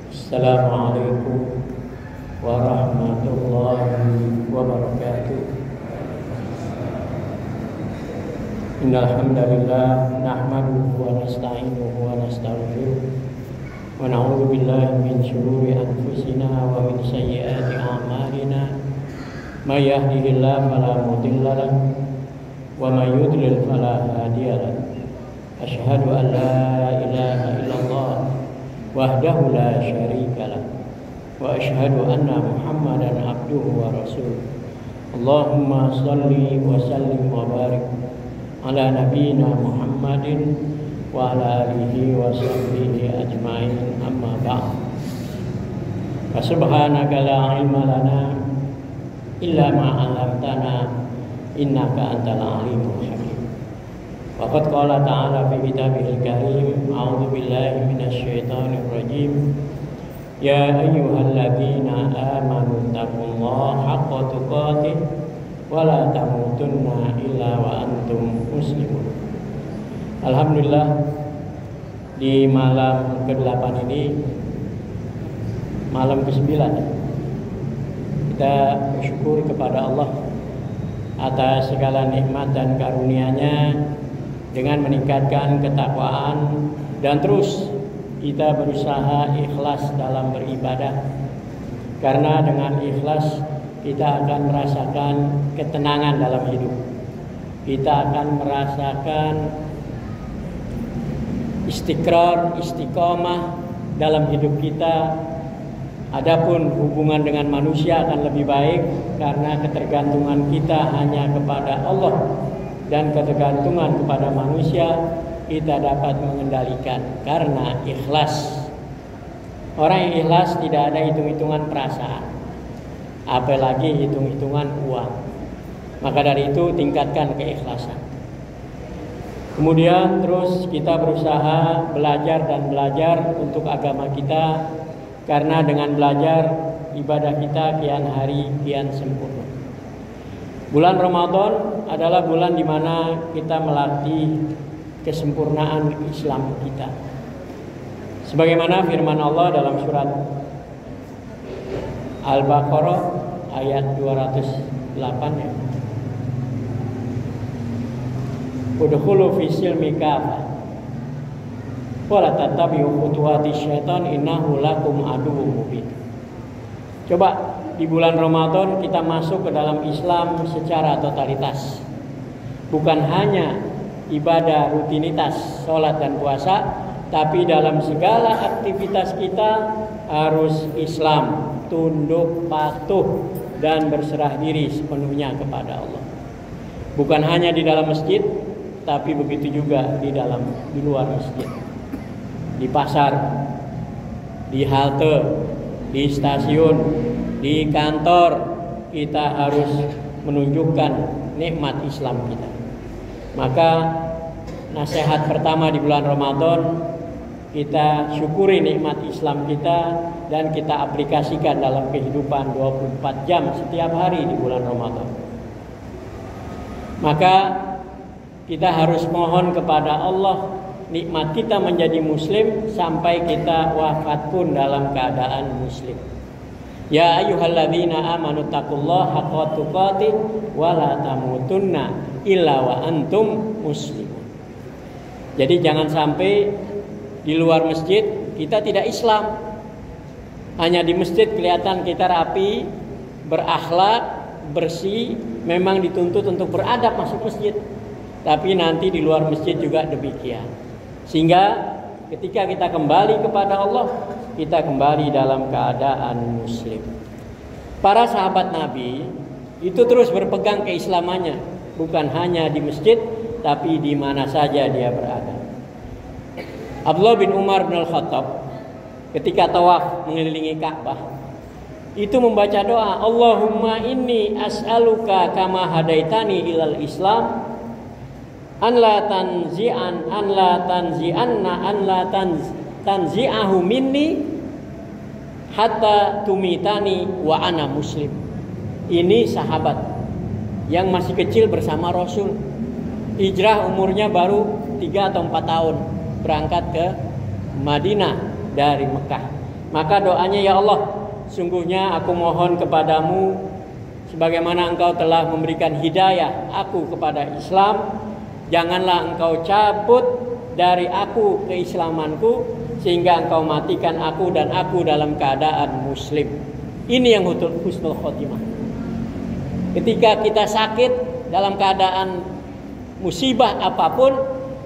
Assalamualaikum warahmatullahi wabarakatuh. Innal hamdalillah nahmaduhu wa nasta'inuhu wa nastaghfiruh wa na'udzu billahi min shururi anfusina wa min sayyiati a'malina. May yahdihillahu fala mudilla lahu wa may yudlil fala hadiya lahu. Asyhadu an la ilaha illallah wahdahu la syarika lah wa asyhadu anna Muhammadan abduhu wa rasuluh. Allahumma shalli wa sallim wa barik ala nabiyyina Muhammadin wa ala alihi wa sahbihi ajmain, amma ba'd. Fa subhanaka la ilma lana illa ma 'allamtana innaka antal alimul hakim. Waqad qala ta'ala fi kitabihil karim, a'udzu billahi minasy syaithanir rajim. Ya ayyuhalladzina amanu taqullaha haqqa tuqatih wa la tamutunna illa wa antum muslimun. Alhamdulillah, di malam ke-8 ini, malam ke-9, kita bersyukur kepada Allah atas segala nikmat dan karunia-Nya dengan meningkatkan ketakwaan, dan terus kita berusaha ikhlas dalam beribadah, karena dengan ikhlas kita akan merasakan ketenangan dalam hidup. Kita akan merasakan istiqrar, istiqomah dalam hidup kita. Adapun hubungan dengan manusia akan lebih baik karena ketergantungan kita hanya kepada Allah, dan ketergantungan kepada manusia kita dapat mengendalikan karena ikhlas. Orang yang ikhlas tidak ada hitung-hitungan perasaan, apalagi hitung-hitungan uang. Maka dari itu tingkatkan keikhlasan. Kemudian terus kita berusaha belajar dan belajar untuk agama kita, karena dengan belajar ibadah kita kian hari kian sempurna. Bulan Ramadan adalah bulan di mana kita melatih kesempurnaan Islam kita. Sebagaimana firman Allah dalam surat Al-Baqarah ayat 208, ya. Udkhulu fi silmi kafah wa la tattabi'u khutuwati syaitan innahu lakum aduwwum mubin. Coba di bulan Ramadan kita masuk ke dalam Islam secara totalitas. Bukan hanya ibadah rutinitas, sholat dan puasa, tapi dalam segala aktivitas kita harus Islam, tunduk, patuh, dan berserah diri sepenuhnya kepada Allah. Bukan hanya di dalam masjid, tapi begitu juga di luar masjid. Di pasar, di halte, di stasiun, di kantor, kita harus menunjukkan nikmat Islam kita. Maka nasihat pertama di bulan Ramadan, kita syukuri nikmat Islam kita dan kita aplikasikan dalam kehidupan 24 jam setiap hari di bulan Ramadan. Maka kita harus mohon kepada Allah nikmat kita menjadi muslim sampai kita wafat pun dalam keadaan muslim. Ya ayyuhalladzina amanu taqullaha haqqa tuqatih wa la tamutunna illa wa antum muslimun. Jadi jangan sampai di luar masjid kita tidak Islam. Hanya di masjid kelihatan kita rapi, berakhlak, bersih, memang dituntut untuk beradab masuk masjid. Tapi nanti di luar masjid juga demikian. Sehingga ketika kita kembali kepada Allah, kita kembali dalam keadaan muslim. Para sahabat Nabi itu terus berpegang keislamannya, bukan hanya di masjid, tapi di mana saja dia berada. Abdullah bin Umar bin Al-Khattab ketika tawaf mengelilingi Ka'bah itu membaca doa, Allahumma inni as'aluka kama hadaitani ilal Islam an la tanzi'ahu minni hatta tumitani wa ana muslim. Ini sahabat yang masih kecil bersama Rasul. Hijrah umurnya baru 3 atau 4 tahun, berangkat ke Madinah dari Mekah. Maka doanya, ya Allah, sungguhnya aku mohon kepadamu sebagaimana engkau telah memberikan hidayah aku kepada Islam, janganlah engkau cabut dari aku keislamanku sehingga engkau matikan aku dan aku dalam keadaan muslim. Ini yang husnul khotimah. Ketika kita sakit dalam keadaan musibah apapun,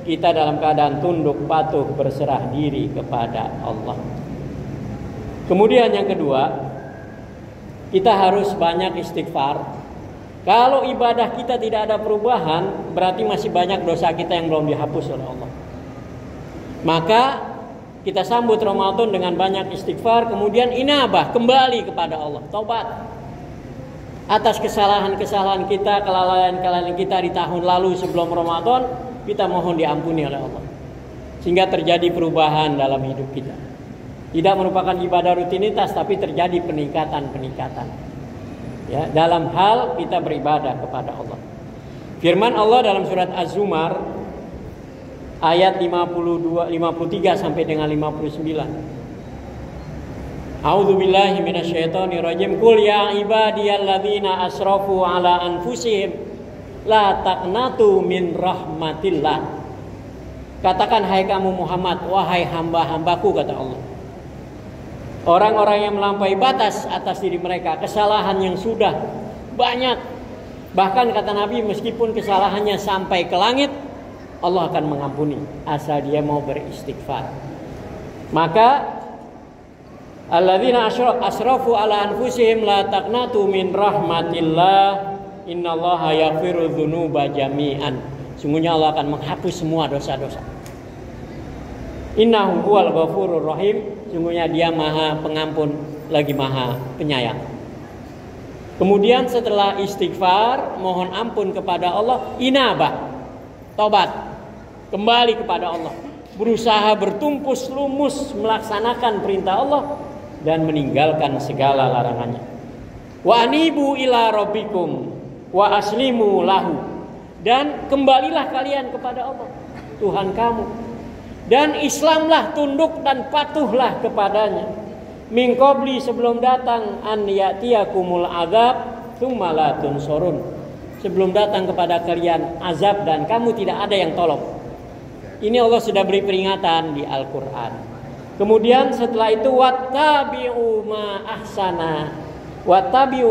kita dalam keadaan tunduk patuh berserah diri kepada Allah. Kemudian yang kedua, kita harus banyak istighfar. Kalau ibadah kita tidak ada perubahan, berarti masih banyak dosa kita yang belum dihapus oleh Allah. Maka kita sambut Ramadan dengan banyak istighfar, kemudian inabah, kembali kepada Allah, taubat atas kesalahan-kesalahan kita, kelalaian-kelalaian kita di tahun lalu sebelum Ramadan, kita mohon diampuni oleh Allah. Sehingga terjadi perubahan dalam hidup kita. Tidak merupakan ibadah rutinitas, tapi terjadi peningkatan-peningkatan. Ya, dalam hal kita beribadah kepada Allah. Firman Allah dalam surat Az-Zumar ayat 53 sampai dengan 59. A'udzubillahi minasyaitonirrajim. Qul ya ibadiyalladzina asrafu ala anfusihim la taqnatu min rahmatillah. Katakan hai kamu Muhammad, wahai hamba-hambaku, kata Allah, orang-orang yang melampaui batas atas diri mereka, kesalahan yang sudah banyak, bahkan kata Nabi meskipun kesalahannya sampai ke langit, Allah akan mengampuni asal dia mau beristighfar. Maka alladzina asrafu ala anfusihim la taqnatu min rahmatillah innallaha yaghfiru dzunuba jami'an. Sungguhnya Allah akan menghapus semua dosa-dosa. Innahu huwal ghafurur rahim. Sungguhnya dia Maha Pengampun lagi Maha Penyayang. Kemudian setelah istighfar, mohon ampun kepada Allah, inabah, taubat, kembali kepada Allah, berusaha bertumpus lumus melaksanakan perintah Allah dan meninggalkan segala larangannya. Wa anibu ila rabbikum wa aslimu lahu. Dan kembalilah kalian kepada Allah, Tuhan kamu, dan Islamlah, tunduk dan patuhlah kepadanya. Min qabli, sebelum datang, an ya'tiyakumul azab tsumma la tunsurun. Sebelum datang kepada kalian azab dan kamu tidak ada yang tolong. Ini Allah sudah beri peringatan di Al-Quran. Kemudian setelah itu wattabi'u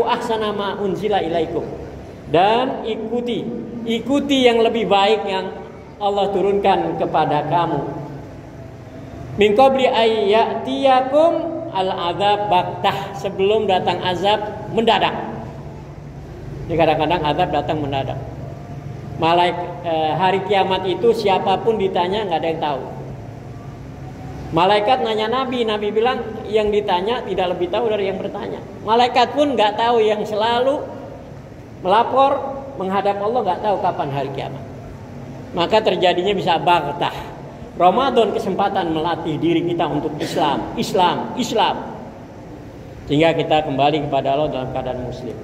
ahsana ma unzila ilaikum. Dan ikuti yang lebih baik yang Allah turunkan kepada kamu. Min qabli ayyatiyakum al-azab baktah, sebelum datang azab mendadak. Jadi kadang-kadang azab datang mendadak. Hari kiamat itu siapapun ditanya nggak ada yang tahu. Malaikat nanya Nabi bilang yang ditanya tidak lebih tahu dari yang bertanya. Malaikat pun nggak tahu, yang selalu melapor menghadap Allah nggak tahu kapan hari kiamat. Maka terjadinya bisa baghtah. Ramadan kesempatan melatih diri kita untuk Islam. Sehingga kita kembali kepada Allah dalam keadaan muslim.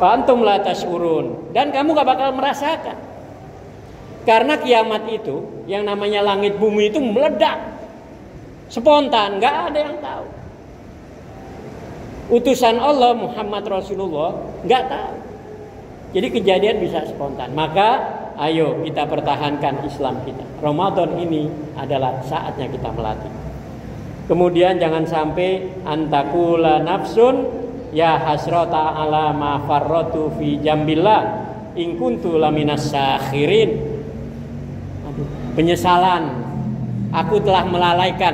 Wa antum la tash'urun, dan kamu gak bakal merasakan. Karena kiamat itu, yang namanya langit bumi itu meledak spontan, gak ada yang tahu. Utusan Allah Muhammad Rasulullah gak tahu. Jadi kejadian bisa spontan. Maka ayo kita pertahankan Islam kita. Ramadan ini adalah saatnya kita melatih. Kemudian jangan sampai antakula nafsun ya hasrata ala ma farratu fi jambillah in kuntu laminas sakhirin. Penyesalan, aku telah melalaikan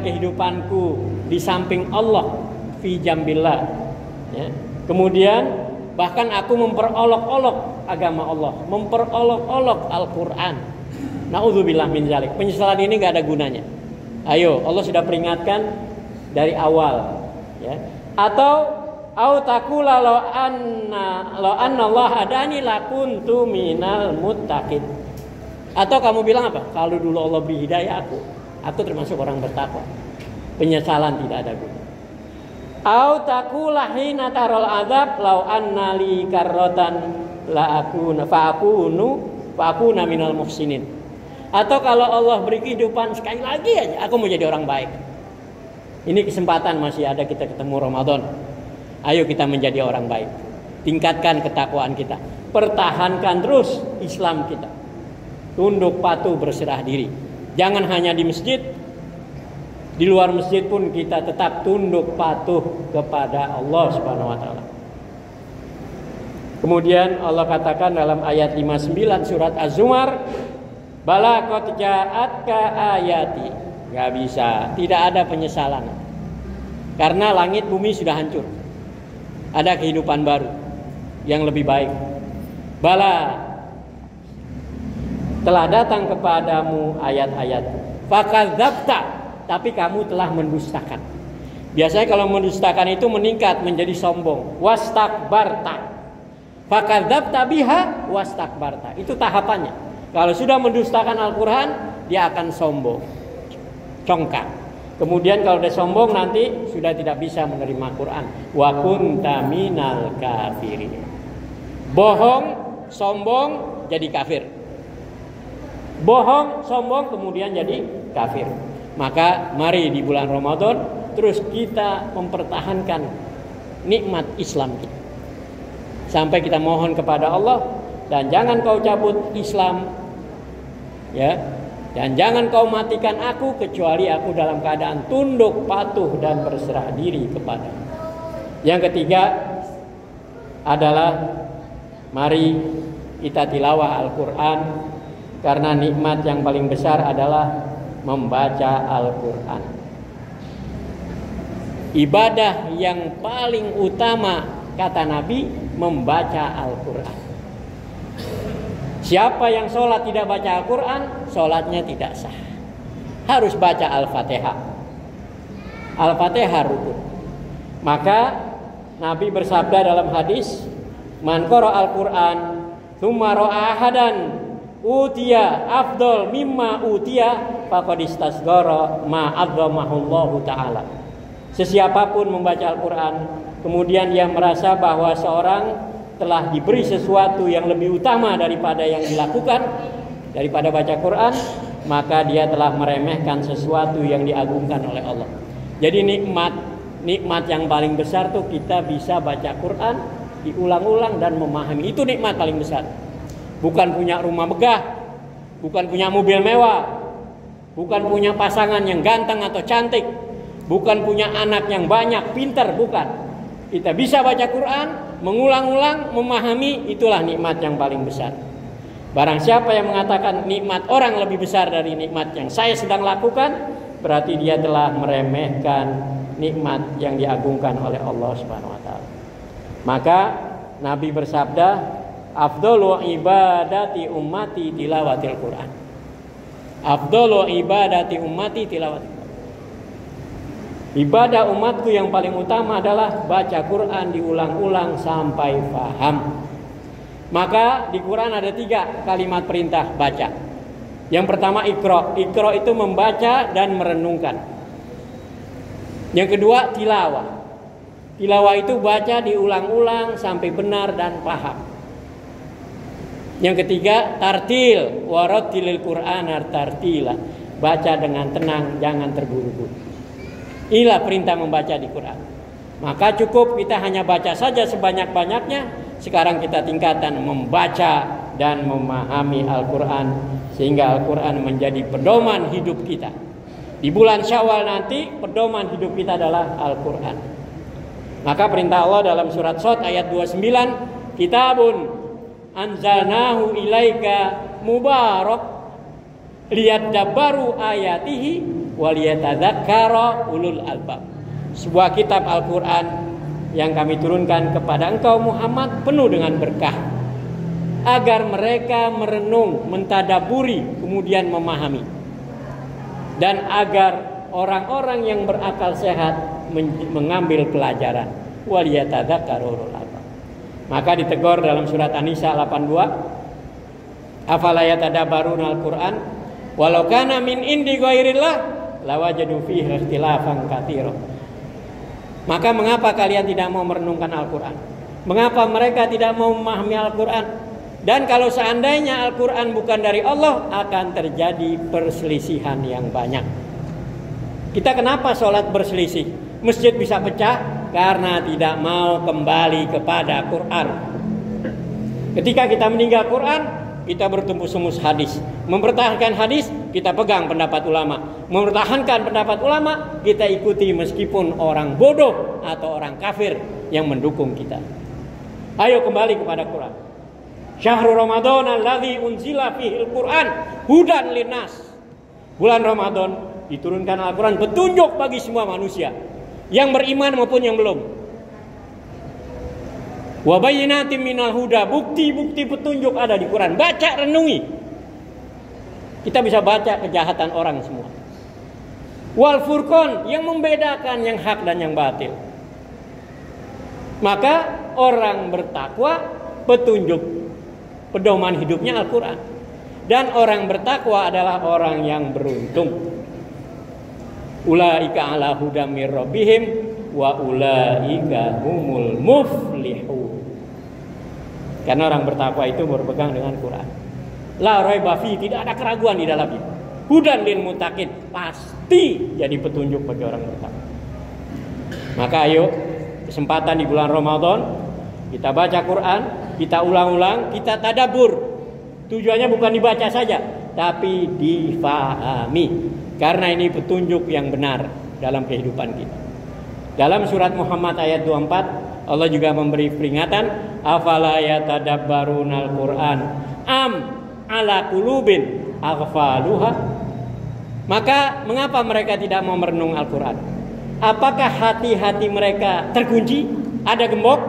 kehidupanku di samping Allah fi jambillah, ya. Kemudian bahkan aku memperolok-olok agama Allah, memperolok-olok Al-Quran. Na'udzubillah min zalik. Penyesalan ini gak ada gunanya. Ayo, Allah sudah peringatkan dari awal, ya. Atau taqula law anna Allah hadani lakuntu minal muttaqin. Atau kamu bilang apa? Kalau dulu Allah beri hidayah aku termasuk orang bertakwa. Penyesalan tidak ada guna. Au taqula hina taral azab law anna li karratan la akuna fa akuna minal muhsinin. Atau kalau Allah beri kehidupan sekali lagi aja, aku mau jadi orang baik. Ini kesempatan masih ada, kita ketemu Ramadan. Ayo kita menjadi orang baik. Tingkatkan ketakwaan kita. Pertahankan terus Islam kita. Tunduk patuh berserah diri. Jangan hanya di masjid. Di luar masjid pun kita tetap tunduk patuh kepada Allah Subhanahu wa taala. Kemudian Allah katakan dalam ayat 59 surat Az-Zumar, bala qad ja'atka ayati. Gak bisa, tidak ada penyesalan. Karena langit bumi sudah hancur. Ada kehidupan baru yang lebih baik. Bala, telah datang kepadamu ayat-ayat. Fakadzabta, tapi kamu telah mendustakan. Biasanya kalau mendustakan itu meningkat menjadi sombong. Wastakbarta. Fakadzabta biha wastakbarta. Itu tahapannya. Kalau sudah mendustakan Al-Quran, dia akan sombong, congkak. Kemudian kalau dia sombong nanti sudah tidak bisa menerima Quran. Wa kunta minal kafirin. Bohong, sombong, jadi kafir. Bohong, sombong, kemudian jadi kafir. Maka mari di bulan Ramadan terus kita mempertahankan nikmat Islam kita. Sampai kita mohon kepada Allah, dan jangan kau cabut Islam, ya, dan jangan kau matikan aku kecuali aku dalam keadaan tunduk patuh dan berserah diri kepada. Yang ketiga adalah mari kita tilawah Al-Quran, karena nikmat yang paling besar adalah membaca Al-Quran. Ibadah yang paling utama, kata Nabi, membaca Al-Quran. Siapa yang sholat tidak baca Al-Quran, sholatnya tidak sah. Harus baca Al-Fatihah. Al-Fatihah rukun. Maka Nabi bersabda dalam hadis, man qara Al-Quran thumma ra'a ahadan utiya afdal mimma utiya faqad istasghara ma 'azzamahullahu ta'ala. Sesiapapun membaca Al-Quran kemudian dia merasa bahwa seorang telah diberi sesuatu yang lebih utama daripada yang dilakukan, daripada baca Quran, maka dia telah meremehkan sesuatu yang diagungkan oleh Allah. Jadi nikmat yang paling besar tuh kita bisa baca Quran, diulang-ulang dan memahami. Itu nikmat paling besar. Bukan punya rumah megah, bukan punya mobil mewah, bukan punya pasangan yang ganteng atau cantik, bukan punya anak yang banyak, pintar, bukan. Kita bisa baca Quran, mengulang-ulang, memahami, itulah nikmat yang paling besar. Barang siapa yang mengatakan nikmat orang lebih besar dari nikmat yang saya sedang lakukan, berarti dia telah meremehkan nikmat yang diagungkan oleh Allah Subhanahu wa taala. Maka Nabi bersabda, afdalu ibadati ummati tilawatil Quran. Afdalu ibadati ummati tilawatil Quran. Ibadah umatku yang paling utama adalah baca Quran, diulang-ulang sampai paham. Maka di Quran ada 3 kalimat perintah baca. Yang pertama Iqra. Iqra itu membaca dan merenungkan. Yang kedua tilawah. Tilawah itu baca diulang-ulang sampai benar dan paham. Yang ketiga tartil. Warattilil Qur'ana tartila. Baca dengan tenang, jangan terburu-buru. Inilah perintah membaca di Quran. Maka cukup kita hanya baca saja sebanyak-banyaknya. Sekarang kita tingkatkan membaca dan memahami Al-Quran, sehingga Al-Quran menjadi pedoman hidup kita. Di bulan Syawal nanti pedoman hidup kita adalah Al-Quran. Maka perintah Allah dalam surat Shad ayat 29, kitabun anzalnahu ilaika mubarak liyadabbaru ayatihi waliyatadzakkara ulul albab. Sebuah kitab Al-Quran yang kami turunkan kepada engkau Muhammad penuh dengan berkah, agar mereka merenung, mentadaburi, kemudian memahami, dan agar orang-orang yang berakal sehat mengambil pelajaran. Waliyatadzakkara ulul albab. Maka ditegur dalam surat An-Nisa 82, afala yatadabbaruna al-Quran walau kana min indi ghairillah lawajadu fihi ikhtilafan katsira. Maka mengapa kalian tidak mau merenungkan Al-Quran? Mengapa mereka tidak mau memahami Al-Quran? Dan kalau seandainya Al-Quran bukan dari Allah, akan terjadi perselisihan yang banyak. Kita kenapa sholat berselisih? Masjid bisa pecah karena tidak mau kembali kepada Quran. Ketika kita meninggal Quran, kita bertumpu sumus hadis. Mempertahankan hadis, kita pegang pendapat ulama. Mempertahankan pendapat ulama, kita ikuti meskipun orang bodoh atau orang kafir yang mendukung kita. Ayo kembali kepada Quran. Syahrul Ramadan alladzi unzila fihil Quran hudan linnas. Bulan Ramadan diturunkan Al-Quran petunjuk bagi semua manusia, yang beriman maupun yang belum. Wa bayyinatin minal huda, bukti-bukti petunjuk ada di Quran. Baca, renungi. Kita bisa baca kejahatan orang semua. Wal furqan, yang membedakan yang hak dan yang batil. Maka orang bertakwa, petunjuk pedoman hidupnya Al-Quran. Dan orang bertakwa adalah orang yang beruntung. Ulaika ala hudam mir rabbihim wa ulaika humul muflihun. Karena orang bertakwa itu berpegang dengan Quran. La raiba fi, tidak ada keraguan di dalamnya. Hudan lil muttaqin, pasti jadi petunjuk bagi orang bertakwa. Maka ayo, kesempatan di bulan Ramadan, kita baca Quran, kita ulang-ulang, kita tadabbur. Tujuannya bukan dibaca saja, tapi difahami. Karena ini petunjuk yang benar dalam kehidupan kita. Dalam surat Muhammad ayat 24, Allah juga memberi peringatan, afala yatadabbarunal Qur'an am ala qulubin aghfaluha. Maka mengapa mereka tidak mau merenung Al-Quran? Apakah hati-hati mereka terkunci? Ada gembok?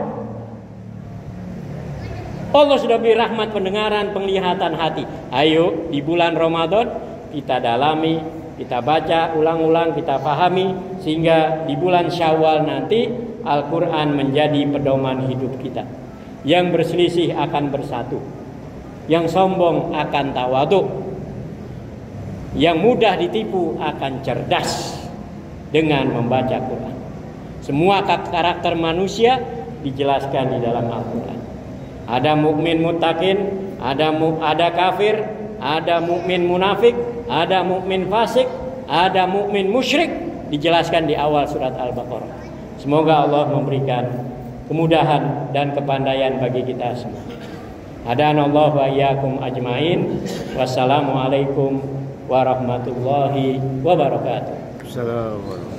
Allah sudah beri rahmat pendengaran, penglihatan hati. Ayo di bulan Ramadan kita dalami, kita baca ulang-ulang, kita pahami, sehingga di bulan Syawal nanti Al-Quran menjadi pedoman hidup kita. Yang berselisih akan bersatu, yang sombong akan tawadhu, yang mudah ditipu akan cerdas dengan membaca Quran. Semua karakter manusia dijelaskan di dalam Al-Quran. Ada mukmin muttaqin, ada kafir, ada mukmin munafik, ada mukmin fasik, ada mukmin musyrik, dijelaskan di awal surat Al-Baqarah. Semoga Allah memberikan kemudahan dan kepandaian bagi kita semua. Hadanallahu wa iyyakum ajmain. Wassalamualaikum warahmatullahi wabarakatuh. Assalamualaikum.